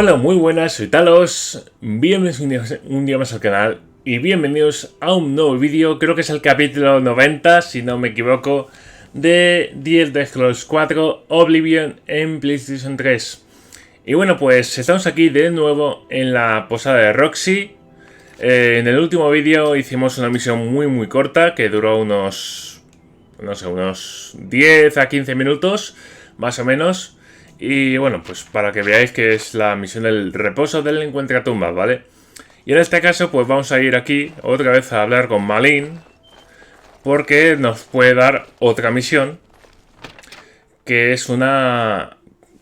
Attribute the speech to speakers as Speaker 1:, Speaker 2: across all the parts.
Speaker 1: Hola, muy buenas, soy Talos, bienvenidos un día más al canal y bienvenidos a un nuevo vídeo, creo que es el capítulo 90, si no me equivoco, de The Elder Scrolls 4 Oblivion en PlayStation 3. Y bueno, pues estamos aquí de nuevo en la posada de Roxy. En el último vídeo hicimos una misión muy corta que duró unos, no sé, unos 10 a 15 minutos, más o menos. Y bueno, pues para que veáis que es la misión del reposo del encuentra tumbas, ¿vale? Y en este caso pues vamos a ir aquí otra vez a hablar con Malin, porque nos puede dar otra misión, que es una...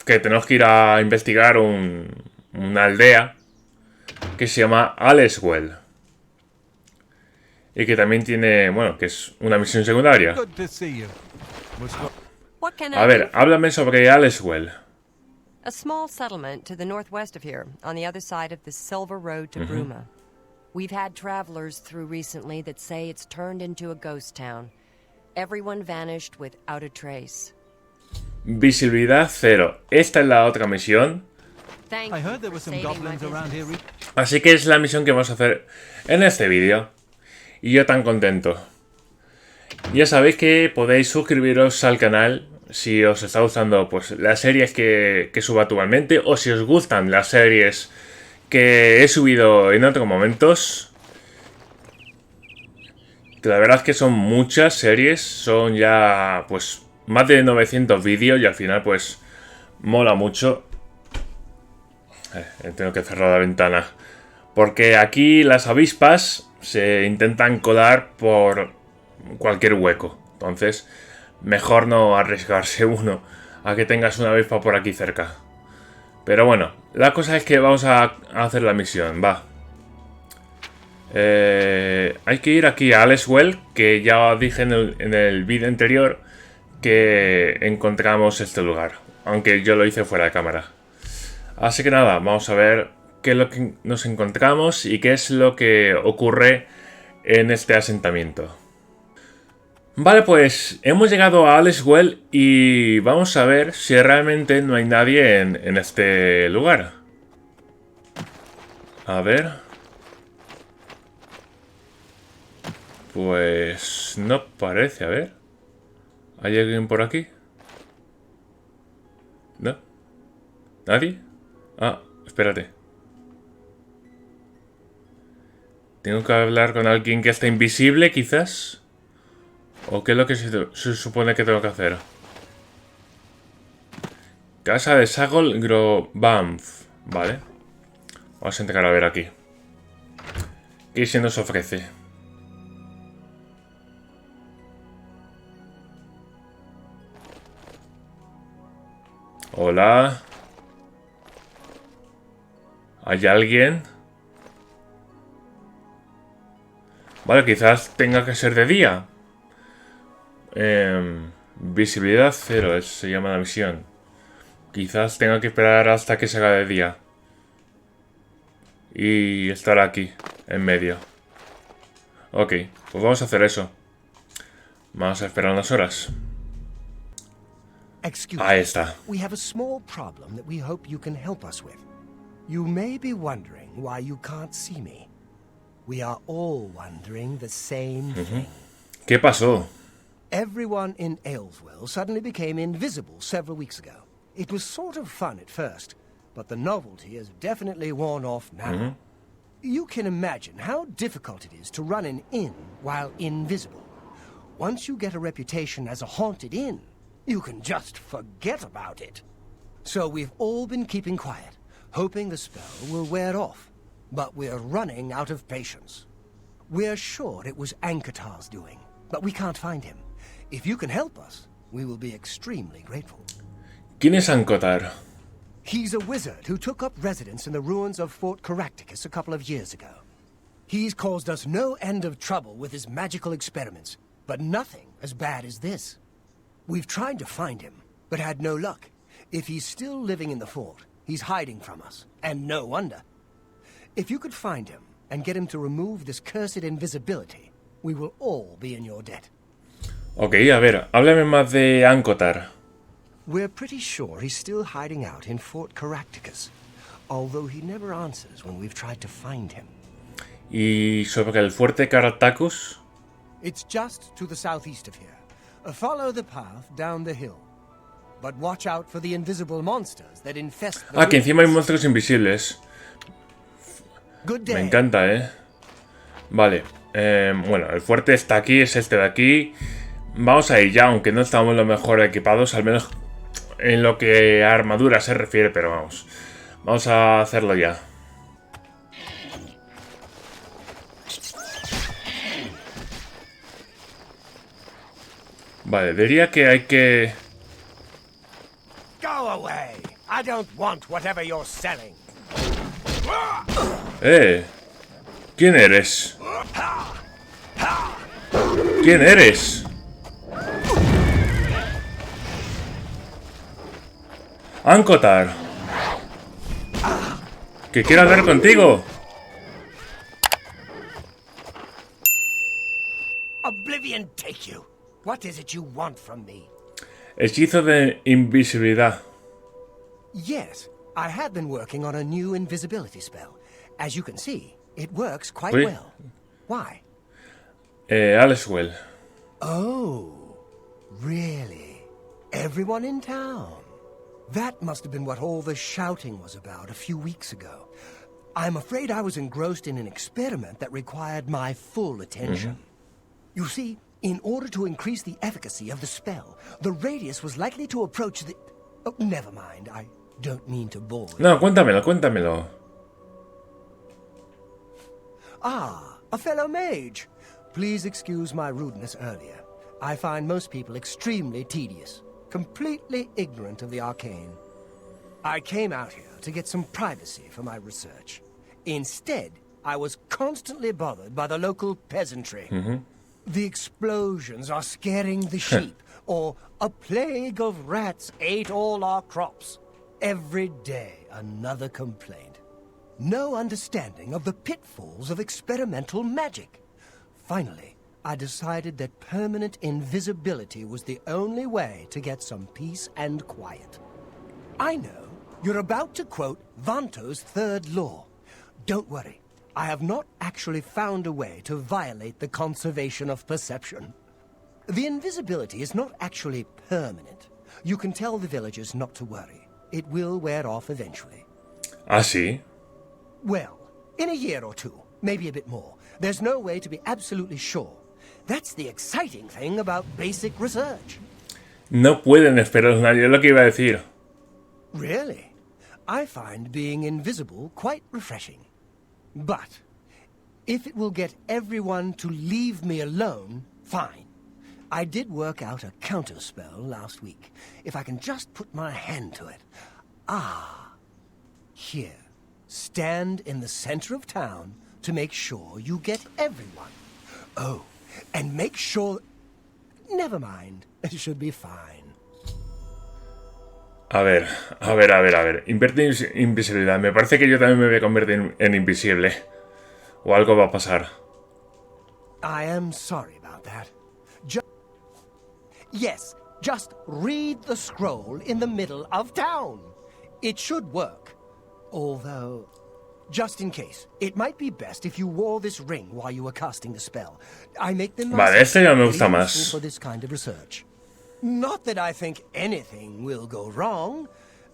Speaker 1: que tenemos que ir a investigar una aldea que se llama Aleswell. Y que también tiene, bueno, que es una misión secundaria. A ver, háblame sobre Aleswell.
Speaker 2: A small settlement to the northwest of here, on the other side of the Silver Road to Bruma. We've had travelers through recently that say it's turned into a ghost town. Everyone vanished without a trace.
Speaker 1: Visibilidad cero. Esta es la otra misión. Así que es la misión que vamos a hacer en este vídeo. Y yo tan contento. Ya sabéis que podéis suscribiros al canal si os está gustando pues las series que subo actualmente, o si os gustan las series que he subido en otros momentos. Que la verdad es que son muchas series, son ya pues más de 900 vídeos y al final pues mola mucho. Tengo que cerrar la ventana porque aquí las avispas se intentan colar por cualquier hueco, entonces mejor no arriesgarse uno a que tengas una avispa por aquí cerca. Pero bueno, la cosa es que vamos a hacer la misión, va. Hay que ir aquí a Aleswell, que ya dije en el vídeo anterior que encontramos este lugar, aunque yo lo hice fuera de cámara. Así que nada, vamos a ver qué es lo que nos encontramos y qué es lo que ocurre en este asentamiento. Vale, pues hemos llegado a Aleswell y vamos a ver si realmente no hay nadie en este lugar. A ver. Pues no parece, a ver. ¿Hay alguien por aquí? ¿No? ¿Nadie? Ah, espérate. ¿Tengo que hablar con alguien que está invisible, quizás? ¿O qué es lo que se supone que tengo que hacer? Casa de Sagol Grobamf. Vale. Vamos a entrar a ver aquí. ¿Qué se nos ofrece? Hola. ¿Hay alguien? Vale, quizás tenga que ser de día. Visibilidad cero, se llama la misión. Quizás tenga que esperar hasta que se haga de día. Y estar aquí, en medio. Ok, pues vamos a hacer eso. Vamos a esperar unas horas. Ahí está.
Speaker 3: We have a small problem that we hope you can help us with. You may be wondering why you can't see me. We are all wondering the same thing.
Speaker 1: ¿Qué pasó?
Speaker 3: Everyone in Ayleswell suddenly became invisible several weeks ago. It was sort of fun at first, but the novelty has definitely worn off now. You can imagine how difficult it is to run an inn while invisible. Once you get a reputation as a haunted inn, you can just forget about it. So we've all been keeping quiet, hoping the spell will wear off. But we're running out of patience. We're sure it was Ankatar's doing, but we can't find him. If you can help us, we will be extremely grateful.
Speaker 1: ¿Quién es Ankatar?
Speaker 3: He's a wizard who took up residence in the ruins of Fort Caractacus a couple of years ago. He's caused us no end of trouble with his magical experiments, but nothing as bad as this. We've tried to find him, but had no luck. If he's still living in the fort, he's hiding from us, and no wonder. If you could find him and get him to remove this cursed invisibility, we will all be in your debt.
Speaker 1: Ok, a ver, háblame más de Ankatar.
Speaker 3: We're pretty sure he's still hiding out in Fort Caractacus. although he never answers when we've tried to find him.
Speaker 1: Y sobre el fuerte Cartacus.
Speaker 3: It's just to the southeast of here. Follow the path down the hill. But watch out for the invisible monsters that infest the
Speaker 1: Ah, que encima hay monstruos invisibles.
Speaker 3: Good day.
Speaker 1: Me encanta, Vale. Bueno, el fuerte está aquí, es este de aquí. Vamos a ir ya, aunque no estamos lo mejor equipados, al menos en lo que a armadura se refiere, pero vamos. Vamos a hacerlo ya. Vale, diría que hay que...
Speaker 3: Go away. I don't want whatever you're selling.
Speaker 1: ¿Quién eres? ¿Quién eres? Encontrar. Que quiero hablar contigo.
Speaker 3: Oblivion take you. What is it you want from me?
Speaker 1: Hechizo de invisibilidad.
Speaker 3: Yes, I have been working on a new invisibility spell. As you can see, it works quite
Speaker 1: Oui.
Speaker 3: well. Why?
Speaker 1: Aleswell.
Speaker 3: Oh, really? Everyone in town? That must have been what all the shouting was about a few weeks ago. I'm afraid I was engrossed in an experiment that required my full attention. You see, in order to increase the efficacy of the spell, the radius was likely to approach the... Oh, never mind, I don't mean to bore you.
Speaker 1: No, cuéntamelo.
Speaker 3: Ah, a fellow mage. Please excuse my rudeness earlier. I find most people extremely tedious, completely ignorant of the arcane. I came out here to get some privacy for my research. Instead, I was constantly bothered by the local peasantry. The explosions are scaring the sheep, or a plague of rats ate all our crops. Every day, another complaint. No understanding of the pitfalls of experimental magic. Finally, I decided that permanent invisibility was the only way to get some peace and quiet. I know you're about to quote Vanto's third law. Don't worry, I have not actually found a way to violate the conservation of perception. The invisibility is not actually permanent. You can tell the villagers not to worry. It will wear off eventually.
Speaker 1: Ah, sí.
Speaker 3: Well, in a year or two, maybe a bit more. There's no way to be absolutely sure. That's the exciting thing about basic research.
Speaker 1: No pueden esperar un año, es lo que iba a decir.
Speaker 3: Really? I find being invisible quite refreshing. But if it will get everyone to leave me alone, fine. I did work out a counterspell last week. If I can just put my hand to it. Ah. Here. Stand in the center of town to make sure you get everyone. Oh, and make sure... Never mind. It should be fine.
Speaker 1: A ver. Invierte invisibilidad. Me parece que yo también me voy a convertir en invisible. O algo va a pasar.
Speaker 3: I am sorry about that. Yes, just read the scroll in the middle of town. It should work. Although, just in case, it might be best if you wore this ring while you were casting the spell. I make them
Speaker 1: Vale, este ya me gusta más.
Speaker 3: for this kind of research. Not that I think anything will go wrong.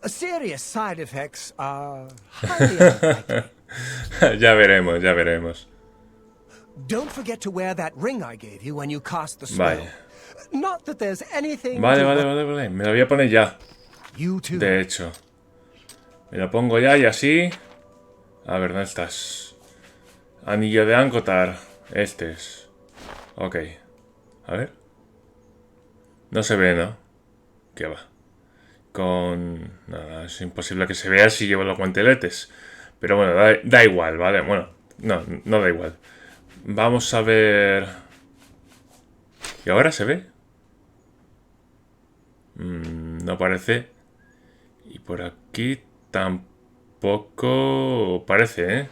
Speaker 3: Serious side effects are highly unlikely.
Speaker 1: Ya veremos.
Speaker 3: Don't forget to wear that ring I gave you when you cast the spell.
Speaker 1: Vale.
Speaker 3: Not that there's anything.
Speaker 1: Vale. Me lo voy a poner ya.
Speaker 3: You too.
Speaker 1: De hecho. Me lo pongo ya y así. A ver, ¿dónde estás? Anillo de Encontrar. Este es. Ok. A ver. No se ve, ¿no? ¿Qué va? Nada, es imposible que se vea si llevo los guanteletes. Pero bueno, da igual, ¿vale? Bueno, no da igual. Vamos a ver... ¿Y ahora se ve? No parece. Y por aquí tampoco parece, ¿eh?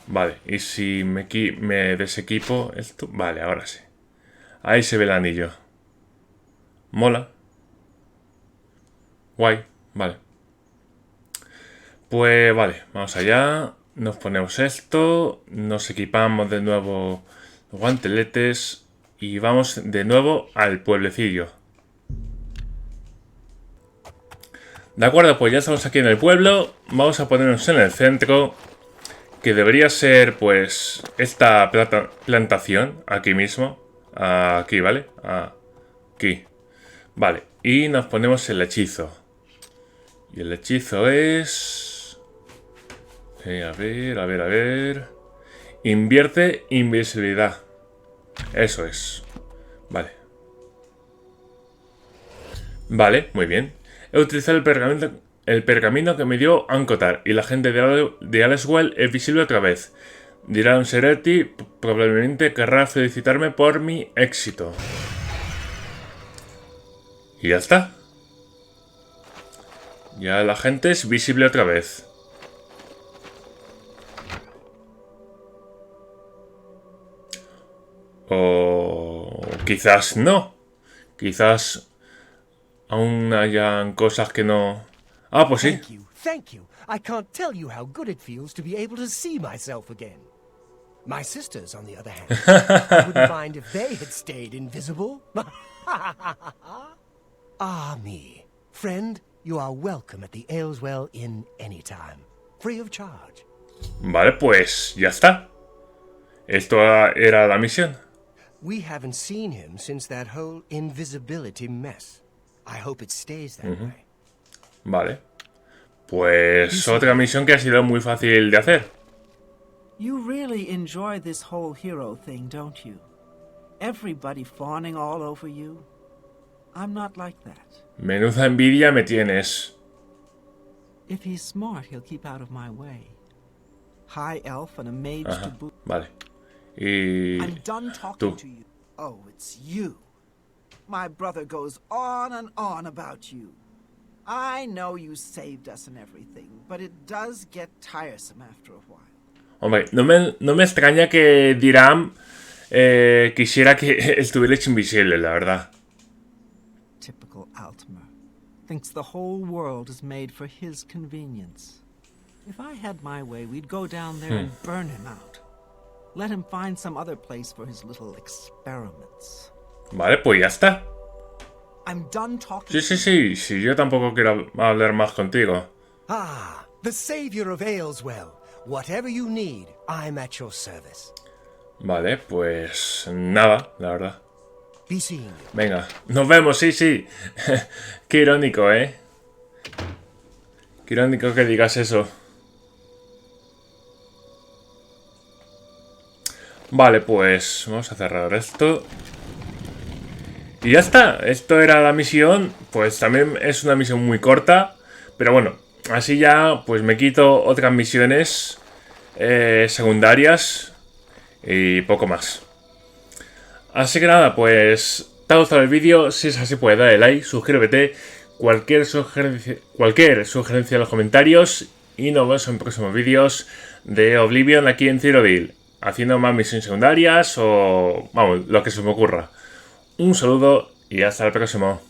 Speaker 1: Vale, y si me desequipo esto... Vale, ahora sí. Ahí se ve el anillo. Mola. Guay, vale. Pues vale, vamos allá. Nos ponemos esto. Nos equipamos de nuevo los guanteletes. Y vamos de nuevo al pueblecillo. De acuerdo, pues ya estamos aquí en el pueblo. Vamos a ponernos en el centro. Que debería ser, pues, esta plantación. Aquí mismo. Aquí, ¿vale? Aquí. Vale, y nos ponemos el hechizo. Y el hechizo es... a ver. Invierte invisibilidad. Eso es. Vale. Vale, muy bien. He utilizado el pergamino que me dio encontrar. Y la gente de Aleswell es visible otra vez. Dirá un Sereti, probablemente querrá felicitarme por mi éxito. Y ya está. Ya la gente es visible otra vez. O quizás no. Quizás aún hayan cosas que no... Ah, pues sí.
Speaker 3: Thank you. I can't tell you how good it feels to be able to see myself again. My sisters, on the other hand, I wouldn't mind if they had stayed invisible. Ah, me. Friend, you are welcome at the Ayleswell Inn anytime. Free of charge.
Speaker 1: Vale, pues ya está. Esto era la misión.
Speaker 3: We haven't seen him since that whole invisibility mess. I hope it stays that way.
Speaker 1: Vale. Pues otra misión que ha sido muy fácil de hacer.
Speaker 4: You really enjoy this whole hero thing, don't you? Everybody fawning all over you. I'm not like that.
Speaker 1: Menuda envidia me tienes.
Speaker 4: If he's smart, he'll keep out of my way. High elf and a mage to boot.
Speaker 1: Vale. Y...
Speaker 4: I'm done talking
Speaker 1: tú.
Speaker 4: to you. Oh, it's you. My brother goes on and on about you. I know you saved us and everything, but it does get tiresome after a while.
Speaker 1: Hombre, no me extraña que Diram quisiera que estuvierais invisible, la verdad.
Speaker 4: Typical Altmer. Thinks the whole world is made for his convenience. If I had my way, we'd go down there and burn him out. Let him find some other place for his little experiments.
Speaker 1: Vale, pues ya está.
Speaker 4: I'm done talking.
Speaker 1: Sí, yo tampoco quiero hablar más contigo.
Speaker 3: Ah, the savior of Ayleswell. Whatever you need, I'm at your service.
Speaker 1: Vale, pues nada, la verdad.
Speaker 3: Be seeing you.
Speaker 1: Venga, nos vemos, sí. Qué irónico, ¿eh? Qué irónico que digas eso. Vale, pues vamos a cerrar esto. Y ya está, esto era la misión. Pues también es una misión muy corta. Pero bueno, así ya pues me quito otras misiones secundarias y poco más. Así que nada, pues te ha gustado el vídeo. Si es así, pues dale like, suscríbete. Cualquier sugerencia en los comentarios. Y nos vemos en próximos vídeos de Oblivion aquí en Cyrodiil, haciendo más misiones secundarias o, vamos, lo que se me ocurra. Un saludo y hasta el próximo.